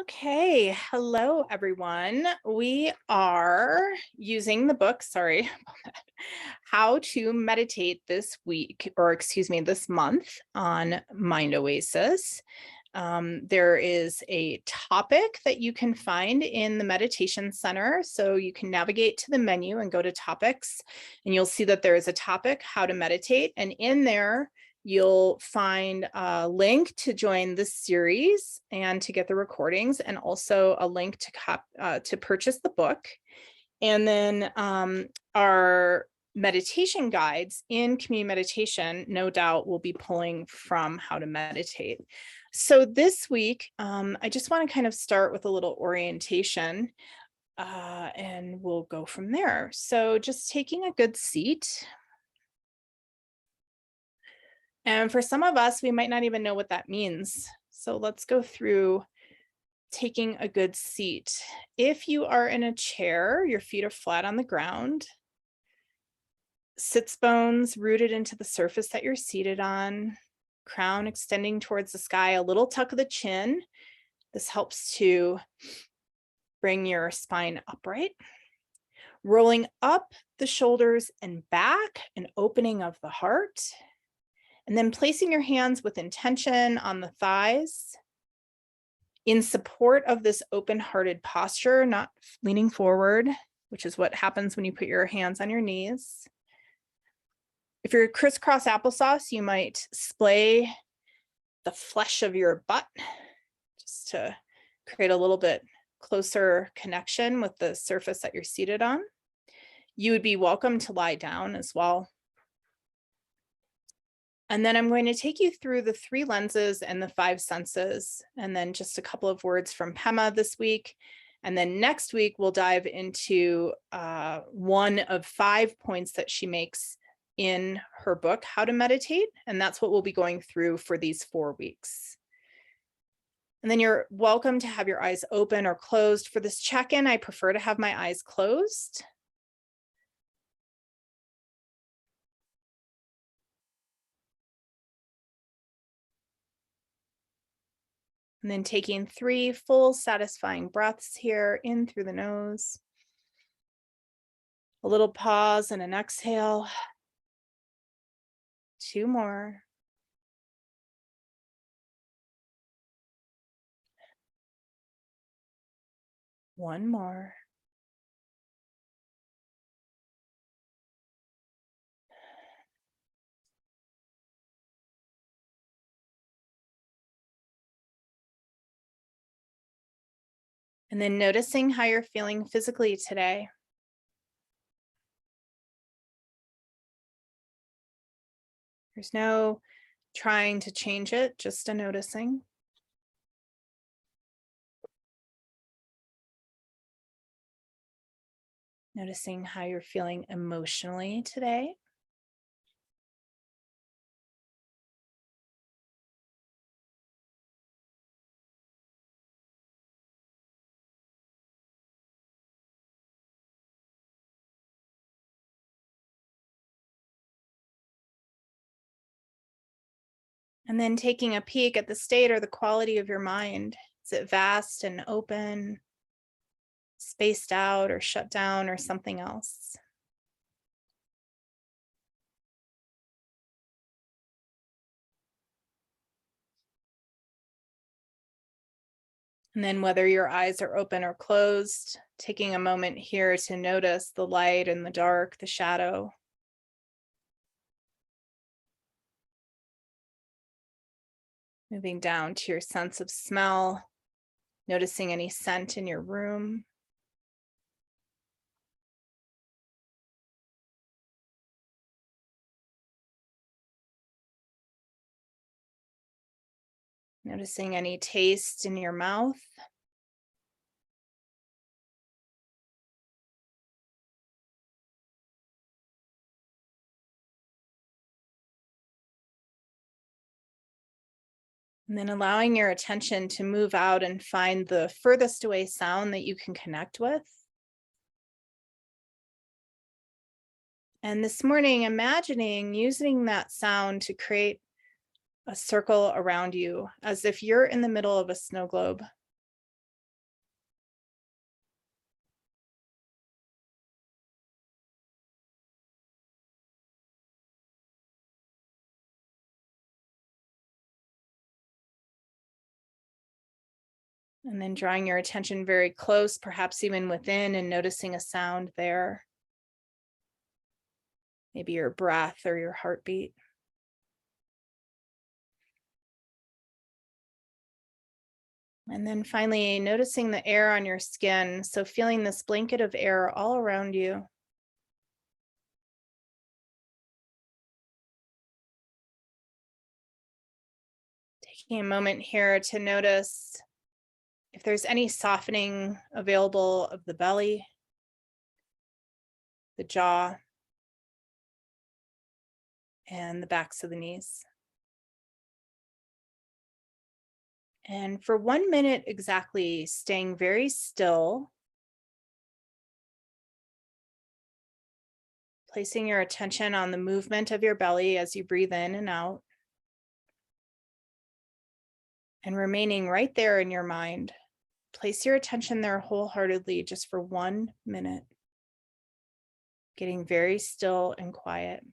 Okay, hello everyone. We are using the book, sorry, How to Meditate this week, or excuse me, this month on Mind Oasis. There is a topic that you can find in the meditation center. So you can navigate to the menu and go to topics, and you'll see that there is a topic, how to meditate. And in there, you'll find a link to join this series and to get the recordings, and also a link to purchase the book. And then our meditation guides in community meditation, no doubt, will be pulling from How to Meditate. So this week, I just want to kind of start with a little orientation, and we'll go from there. So just taking a good seat. And for some of us, we might not even know what that means. So let's go through taking a good seat. If you are in a chair, your feet are flat on the ground, sits bones rooted into the surface that you're seated on, crown extending towards the sky, a little tuck of the chin. This helps to bring your spine upright. Rolling up the shoulders and back, an opening of the heart. And then placing your hands with intention on the thighs in support of this open-hearted posture, not leaning forward, which is what happens when you put your hands on your knees. If you're crisscross applesauce, you might splay the flesh of your butt just to create a little bit closer connection with the surface that you're seated on. You would be welcome to lie down as well. And then I'm going to take you through the 3 lenses and the 5 senses, and then just a couple of words from Pema this week. And then next week, we'll dive into one of 5 points that she makes in her book, How to Meditate. And that's what we'll be going through for these 4 weeks. And then you're welcome to have your eyes open or closed. For this check-in, I prefer to have my eyes closed. And then taking 3 full satisfying breaths here, in through the nose. A little pause and an exhale. 2 more. One more. And then noticing how you're feeling physically today. There's no trying to change it, just a noticing. Noticing how you're feeling emotionally today. And then taking a peek at the state or the quality of your mind. Is it vast and open, spaced out or shut down, or something else? And then whether your eyes are open or closed, taking a moment here to notice the light and the dark, the shadow. Moving down to your sense of smell, noticing any scent in your room. Noticing any taste in your mouth. And then allowing your attention to move out and find the furthest away sound that you can connect with. And this morning, imagining using that sound to create a circle around you, as if you're in the middle of a snow globe. And then drawing your attention very close, perhaps even within, and noticing a sound there. Maybe your breath or your heartbeat. And then finally, noticing the air on your skin. So feeling this blanket of air all around you. Taking a moment here to notice if there's any softening available of the belly, the jaw, and the backs of the knees. And for 1 minute exactly, staying very still, placing your attention on the movement of your belly as you breathe in and out, and remaining right there in your mind. Place your attention there wholeheartedly just for 1 minute, getting very still and quiet.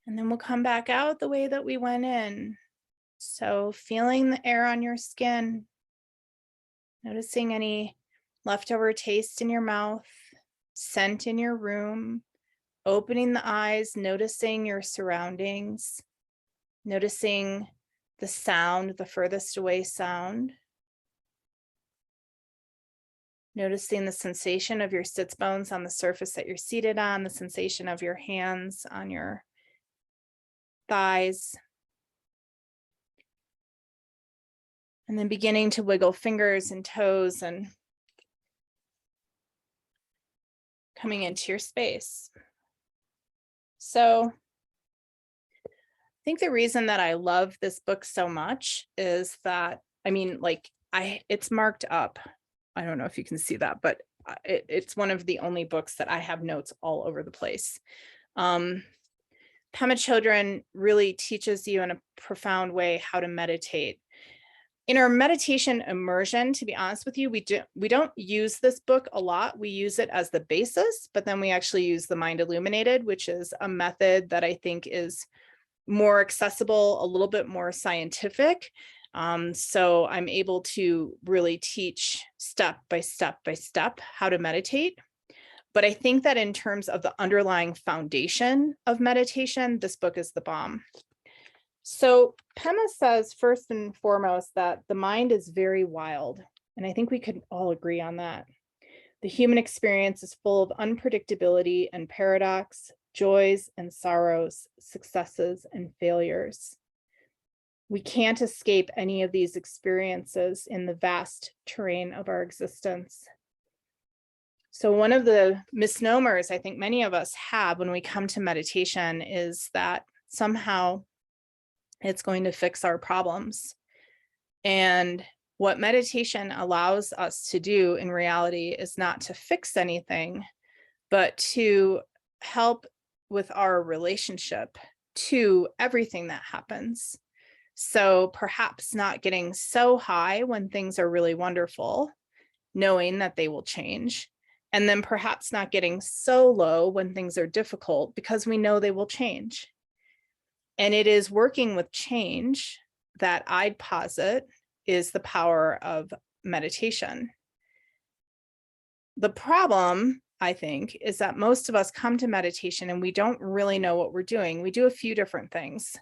And then we'll come back out the way that we went in. So feeling the air on your skin, noticing any leftover taste in your mouth, scent in your room, opening the eyes, noticing your surroundings, noticing the sound, the furthest away sound, noticing the sensation of your sits bones on the surface that you're seated on, the sensation of your hands on your thighs, and then beginning to wiggle fingers and toes and coming into your space. So I think the reason that I love this book so much is that, it's marked up. I don't know if you can see that, but it's one of the only books that I have notes all over the place. Pema Chodron really teaches you in a profound way how to meditate. In our meditation immersion, to be honest with you, we don't use this book a lot. We use it as the basis, but then we actually use the Mind Illuminated, which is a method that I think is more accessible, a little bit more scientific. So I'm able to really teach step by step by step how to meditate. But I think that in terms of the underlying foundation of meditation, this book is the bomb. So Pema says, first and foremost, that the mind is very wild. And I think we could all agree on that. The human experience is full of unpredictability and paradox, joys and sorrows, successes and failures. We can't escape any of these experiences in the vast terrain of our existence. So one of the misnomers I think many of us have when we come to meditation is that somehow it's going to fix our problems. And what meditation allows us to do in reality is not to fix anything, but to help with our relationship to everything that happens. So perhaps not getting so high when things are really wonderful, knowing that they will change. And then perhaps not getting so low when things are difficult because we know they will change. And it is working with change that I'd posit is the power of meditation. The problem, I think, is that most of us come to meditation and we don't really know what we're doing. We do a few different things.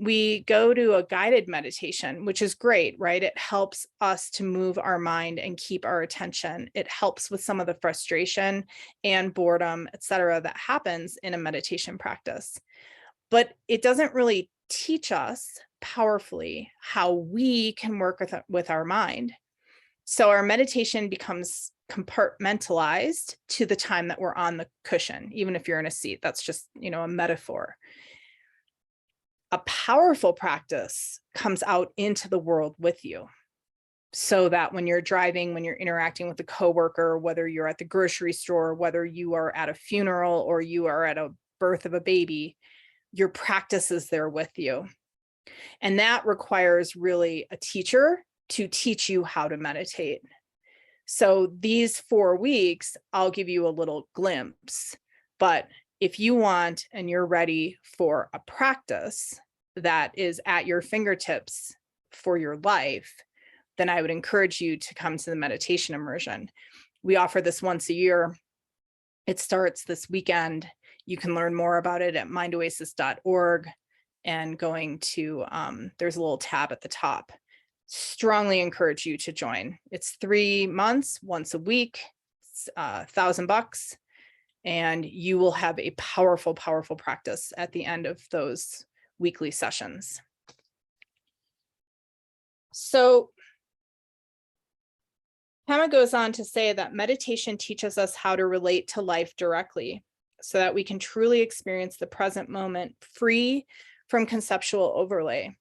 We go to a guided meditation, which is great, right? It helps us to move our mind and keep our attention. It helps with some of the frustration and boredom, et cetera, that happens in a meditation practice. But it doesn't really teach us powerfully how we can work with our mind. So our meditation becomes compartmentalized to the time that we're on the cushion, even if you're in a seat. That's just, a metaphor. A powerful practice comes out into the world with you, so that when you're driving, when you're interacting with a coworker, whether you're at the grocery store, whether you are at a funeral or you are at a birth of a baby, your practice is there with you. And that requires really a teacher to teach you how to meditate. So these 4 weeks, I'll give you a little glimpse, but if you want and you're ready for a practice that is at your fingertips for your life, then I would encourage you to come to the Meditation Immersion. We offer this once a year. It starts this weekend. You can learn more about it at mindoasis.org and going to, there's a little tab at the top. Strongly encourage you to join. It's 3 months, once a week, it's $1,000, and you will have a powerful, powerful practice at the end of those weekly sessions. So Pema goes on to say that meditation teaches us how to relate to life directly so that we can truly experience the present moment free from conceptual overlay.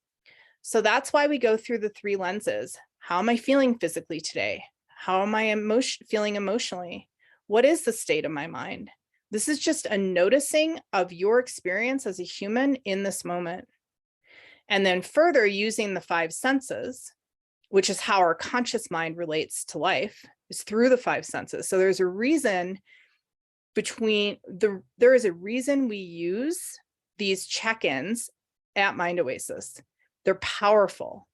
So that's why we go through the 3 lenses. How am I feeling physically today? How am I feeling emotionally? What is the state of my mind? This is just a noticing of your experience as a human in this moment. And then further using the 5 senses, which is how our conscious mind relates to life, is through the 5 senses. So there's a reason there is a reason we use these check-ins at Mind Oasis. They're powerful.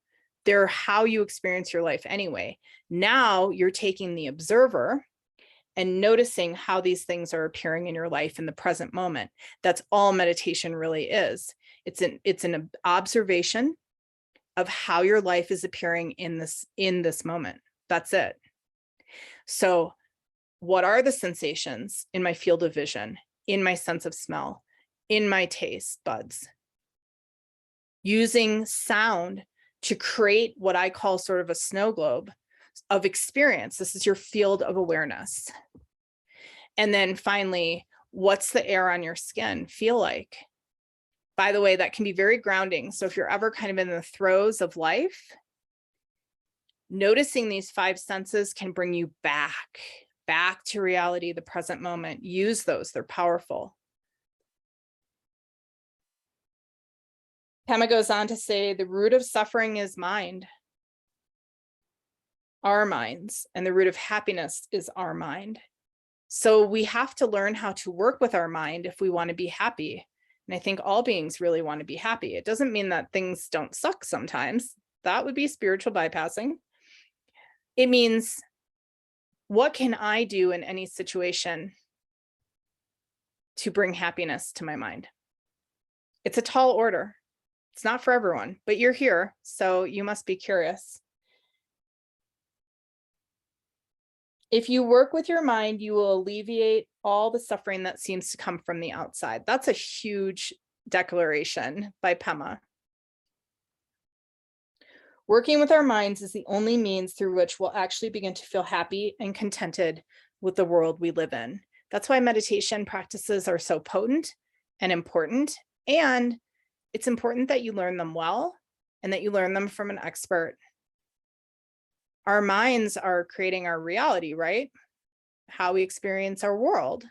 They're how you experience your life anyway. Now you're taking the observer and noticing how these things are appearing in your life in the present moment. That's all meditation really is. It's an observation of how your life is appearing in this moment. That's it. So what are the sensations in my field of vision, in my sense of smell, in my taste buds? Using sound to create what I call sort of a snow globe of experience. This is your field of awareness. And then finally, what's the air on your skin feel like? By the way, that can be very grounding. So if you're ever kind of in the throes of life, noticing these 5 senses can bring you back to reality, the present moment. Use those, they're powerful. Pema goes on to say the root of suffering is mind, our minds, and the root of happiness is our mind. So we have to learn how to work with our mind if we want to be happy. And I think all beings really want to be happy. It doesn't mean that things don't suck sometimes. That would be spiritual bypassing. It means, what can I do in any situation to bring happiness to my mind? It's a tall order. It's not for everyone, but you're here, so you must be curious. If you work with your mind, you will alleviate all the suffering that seems to come from the outside. That's a huge declaration by Pema. Working with our minds is the only means through which we'll actually begin to feel happy and contented with the world we live in. That's why meditation practices are so potent and important. And it's important that you learn them well and that you learn them from an expert. Our minds are creating our reality, right? How we experience our world.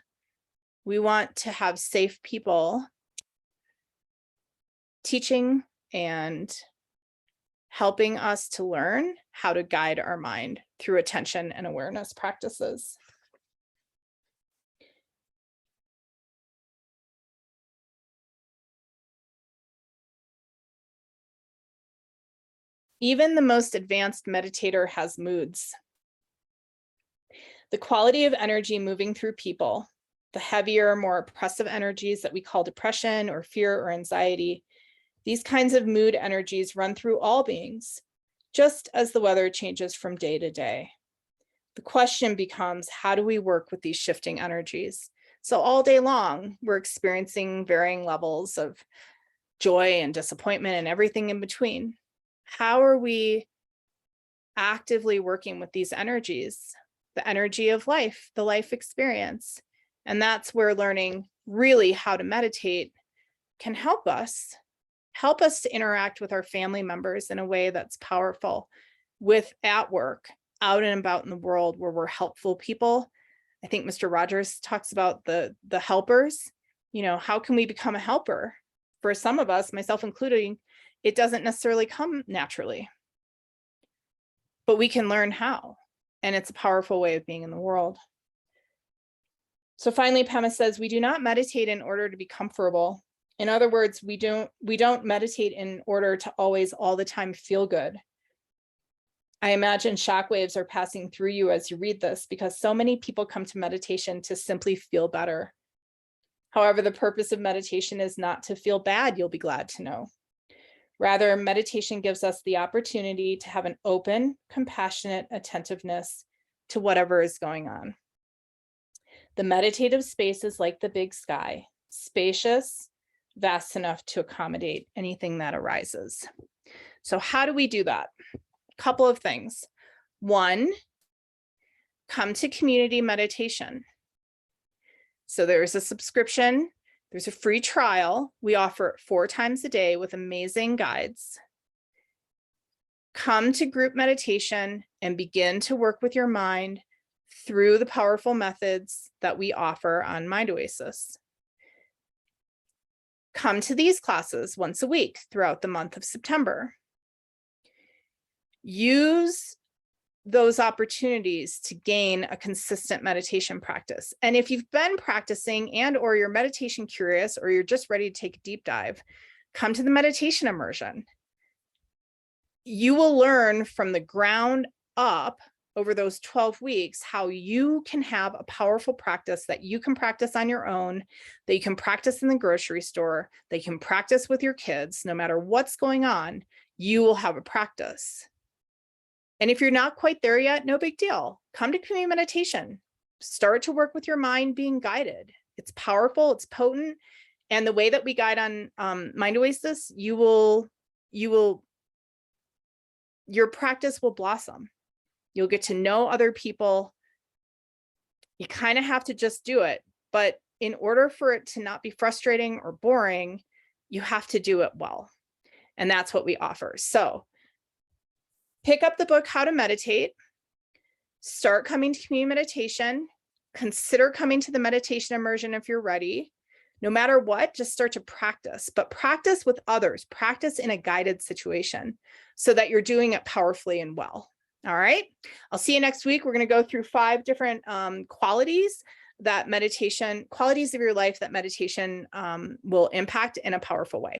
We want to have safe people teaching and helping us to learn how to guide our mind through attention and awareness practices. Even the most advanced meditator has moods. The quality of energy moving through people, the heavier, more oppressive energies that we call depression or fear or anxiety, these kinds of mood energies run through all beings, just as the weather changes from day to day. The question becomes, how do we work with these shifting energies? So all day long, we're experiencing varying levels of joy and disappointment and everything in between. How are we actively working with these energies? the energy of life, the life experience. And that's where learning really how to meditate can help us to interact with our family members in a way that's powerful, at work, out and about in the world, where we're helpful people. I think Mr. Rogers talks about the helpers. How can we become a helper? For some of us, myself including, it doesn't necessarily come naturally, but we can learn how, and it's a powerful way of being in the world. So finally, Pema says, we do not meditate in order to be comfortable. In other words, we don't meditate in order to always, all the time, feel good. I imagine shockwaves are passing through you as you read this, because so many people come to meditation to simply feel better. However, the purpose of meditation is not to feel bad, you'll be glad to know. Rather, meditation gives us the opportunity to have an open, compassionate attentiveness to whatever is going on. The meditative space is like the big sky, spacious, vast enough to accommodate anything that arises. So how do we do that? A couple of things. One, come to community meditation. So there's a subscription, there's a free trial. We offer it 4 times a day with amazing guides. Come to group meditation and begin to work with your mind through the powerful methods that we offer on Mind Oasis. Come to these classes once a week throughout the month of September. Use those opportunities to gain a consistent meditation practice. And if you've been practicing or you're meditation curious, or you're just ready to take a deep dive, come to the Meditation Immersion. You will learn from the ground up over those 12 weeks how you can have a powerful practice that you can practice on your own, that you can practice in the grocery store, that you can practice with your kids. No matter what's going on, you will have a practice. And if you're not quite there yet, no big deal. Come to community meditation. Start to work with your mind being guided. It's powerful, it's potent. And the way that we guide on Mind Oasis, your practice will blossom. You'll get to know other people. You kind of have to just do it. But in order for it to not be frustrating or boring, you have to do it well. And that's what we offer. So pick up the book, How to Meditate, start coming to community meditation, consider coming to the Meditation Immersion if you're ready. No matter what, just start to practice, but practice with others, practice in a guided situation so that you're doing it powerfully and well. All right, I'll see you next week. We're going to go through 5 different qualities of your life that meditation will impact in a powerful way.